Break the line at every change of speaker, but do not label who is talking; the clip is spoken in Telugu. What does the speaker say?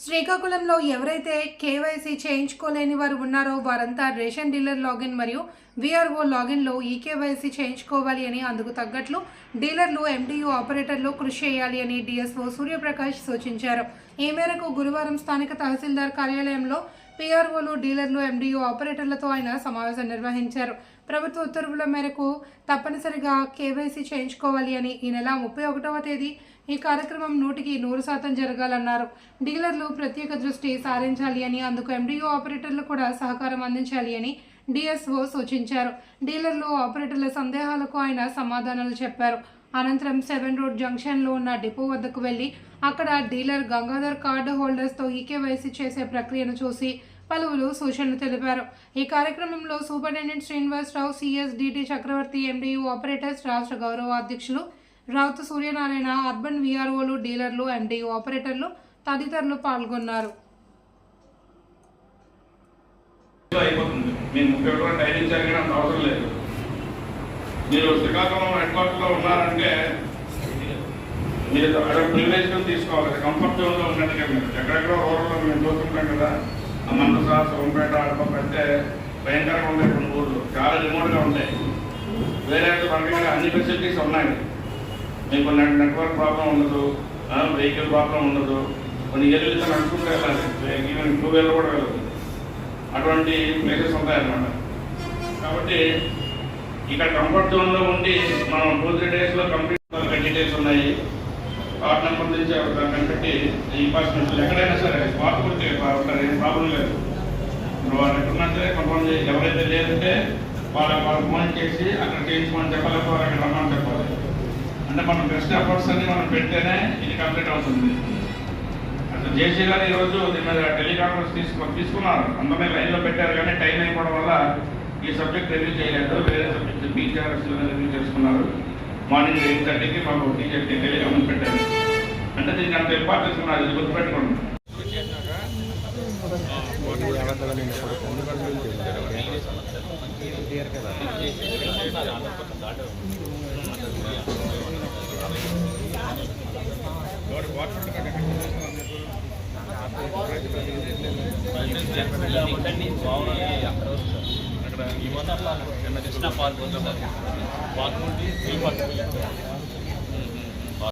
శ్రీకాకుళంలో ఎవరైతే కేవైసీ చేయించుకోలేని వారు ఉన్నారో వారంతా రేషన్ డీలర్ లాగిన్ మరియు వీఆర్ఓ లాగిన్లో ఈకేవైసీ చేయించుకోవాలి అని అందుకు తగ్గట్లు డీలర్లు ఎండియు ఆపరేటర్లు కృషి చేయాలి అని డిఎస్ఓ సూర్యప్రకాష్ సూచించారు. ఈ మేరకు గురువారం స్థానిక తహసీల్దార్ కార్యాలయంలో పీఆర్ఓలు, డీలర్లు, ఎండియు ఆపరేటర్లతో ఆయన సమావేశం నిర్వహించారు. ప్రభుత్వ ఉత్తర్వుల మేరకు తప్పనిసరిగా కేవైసీ చేయించుకోవాలి అని ఈ నెల 31వ తేదీ ఈ కార్యక్రమం 100% జరగాలన్నారు. డీలర్లు ప్రత్యేక దృష్టి సారించాలి అని అందుకు ఎండియు ఆపరేటర్లు కూడా సహకారం అందించాలి అని డిఎస్ఓ సూచించారు. డీలర్లు, ఆపరేటర్ల సందేహాలకు ఆయన సమాధానాలు చెప్పారు. అనంతరం 7 రోడ్ జంక్షన్లో ఉన్న డిపో వద్దకు వెళ్లి అక్కడ డీలర్ గంగాధర్ కార్డు హోల్డర్స్తో ఈకేవైసీ చేసే ప్రక్రియను చూసి పలువురు సూచనలు తెలిపారు. ఈ కార్యక్రమంలో సూపరింటెండెంట్ శ్రీనివాసరావు, సిఎస్డిటి చక్రవర్తి, ఎండియు ఆపరేటర్స్ రాష్ట్ర గౌరవ అధ్యక్షులు రావుత సూర్యనారాయణ, అర్బన్ వీఆర్ఓలు, డీలర్లు, ఎండియు ఆపరేటర్లు తదితరులు పాల్గొన్నారు.
మీరు శ్రీకాకుళం హెడ్ క్వార్టర్లో ఉన్నారంటే మీరు ప్రివిలేజ్ తీసుకోవాలి. కంఫర్ట్ జోన్లో ఉన్నట్టుగా మీరు ఎక్కడెక్కడో రూరల్లో మేము చూస్తుంటాం కదా, మందస, సోంపేట, అడప అంటే భయంకరంగా ఉంటాయి. కొన్ని ఊర్లు చాలా రిమోట్గా ఉంటాయి. వేరే పరంగా అన్ని ఫెసిలిటీస్ ఉన్నాయి. మీకు నెట్వర్క్ ప్రాబ్లం ఉండదు, వెహికల్ ప్రాబ్లం ఉండదు. కొన్ని ఏళ్ళు నడుచుకుంటే వెళ్ళాలి, ఈవెన్ 2 వీలర్ కూడా వెళ్ళదు. అటువంటి ప్లేసెస్ ఉంటాయన్నమాట. కాబట్టి ఇక్కడ కంఫర్ట్ జోన్లో ఉండి మనం 2-3 డేస్లో కంప్లీట్ డీటెయిల్స్ ఉన్నాయి. కార్డ్ నెంబర్ నుంచి కనిపెట్టి ఈ పర్సన్స్ ఎక్కడైనా సరే స్పాట్ గురించి ఉంటారు, ఏం ప్రాబ్లం లేదు. ఇప్పుడు వాళ్ళు ఎక్కడున్నా సరే కన్ఫర్మ్ చేసి ఎవరైతే లేదంటే వాళ్ళు ఫోన్ చేసి అక్కడ చేయించుకోమని చెప్పాలి, అక్కడ రమ్మని చెప్పాలి. అంటే మనం బెస్ట్ ఎఫర్ట్స్ అన్ని మనం పెడితేనే ఇది కంప్లీట్ అవుతుంది. అసలు జేసీ గారు ఈరోజు దీని మీద టెలికాన్ఫరెన్స్ తీసుకున్నారు. అందరినీ లైన్లో పెట్టారు, కానీ టైం అయిపోవడం వల్ల ఈ సబ్జెక్ట్ రివ్యూ చేయలేదు. వేరే సబ్జెక్ట్ బీచఆర్ఎస్ రివ్యూ చేసుకున్నారు. మార్నింగ్ 8:30కి మాకు టీచర్కి టెలికాన్ఫరెన్స్ పెట్టారు. అంటే దీనికి అంత ఇంపార్టెన్స్ ఉన్నది, ఇది గుర్తుపెట్టుకోండి.
అక్కడ ఈ మొన్న కృష్ణ పార్క్ పార్క్ నుండి